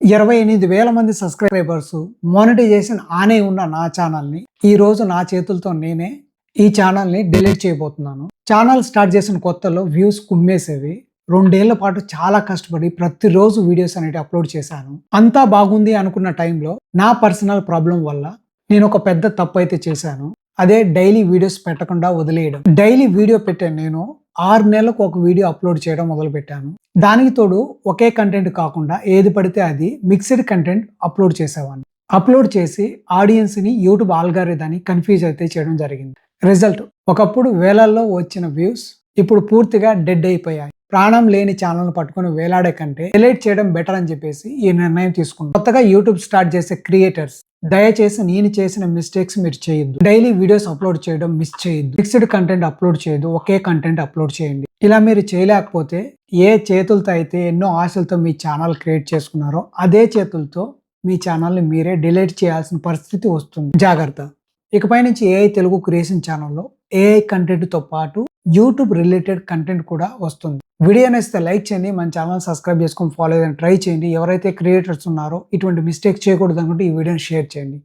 28,000 మంది subscribers monetisation ఆనే ఉన్న నా ఛానల్ని ఈ రోజు నా చేతులతో నేనే ఈ ఛానల్ని డిలీట్ చేయబోతున్నాను. ఛానల్ స్టార్ట్ చేసిన కొత్తలో వ్యూస్ కుమ్మేసేవి. 2 ఏళ్ల పాటు చాలా కష్టపడి ప్రతిరోజు వీడియోస్ అనేవి అప్లోడ్ చేశాను. అంతా బాగుంది అనుకున్న టైంలో నా పర్సనల్ ప్రాబ్లం వల్ల నేను ఒక పెద్ద తప్పు అయితే చేశాను. అదే డైలీ వీడియోస్ పెట్టకుండా వదిలేయడం. డైలీ వీడియో పెట్టే నేను 6 నెలలకు ఒక వీడియో అప్లోడ్ చేయడం మొదలు పెట్టాను. దానికి తోడు ఒకే కంటెంట్ కాకుండా ఏది పడితే అది మిక్స్డ్ కంటెంట్ అప్లోడ్ చేసేవాడిని. అప్లోడ్ చేసి ఆడియన్స్ ని యూట్యూబ్ ఆల్గారిథాన్ని కన్ఫ్యూజ్ అయితే చేయడం జరిగింది. రిజల్ట్ ఒకప్పుడు వేలల్లో వచ్చిన వ్యూస్ ఇప్పుడు పూర్తిగా డెడ్ అయిపోయాయి. ప్రాణం లేని ఛానల్ పట్టుకుని వేలాడే కంటే డిలీట్ చేయడం బెటర్ అని చెప్పేసి ఈ నిర్ణయం తీసుకున్నాను. కొత్తగా యూట్యూబ్ స్టార్ట్ చేసే క్రియేటర్స్ దయచేసి నేను చేసిన మిస్టేక్స్ మీరు చేయొద్దు. డైలీ వీడియోస్ అప్లోడ్ చేయడం మిస్ చేయొద్దు. మిక్స్డ్ కంటెంట్ అప్లోడ్ చేయొద్దు, ఒకే కంటెంట్ అప్లోడ్ చేయండి. ఇలా మీరు చేయలేకపోతే ఏ చేతులతో అయితే ఎన్నో ఆశలతో మీ ఛానల్ క్రియేట్ చేసుకున్నారో అదే చేతులతో మీ ఛానల్ని మీరే డిలీట్ చేయాల్సిన పరిస్థితి వస్తుంది. జాగ్రత్త. ఇకపై నుంచి ఏఐ తెలుగు క్రియేషన్ ఛానల్లో ఏఐ కంటెంట్తో పాటు యూట్యూబ్ రిలేటెడ్ కంటెంట్ కూడా వస్తుంది. వీడియో నచ్చితే లైక్ చేయండి, మన ఛానల్ సబ్స్క్రైబ్ చేసుకొని ఫాలో అయ్యని ట్రై చేయండి. ఎవరైతే క్రియేటర్స్ ఉన్నారో ఇటువంటి మిస్టేక్ చేయకూడదు అనుకుంటే ఈ వీడియోని షేర్ చేయండి.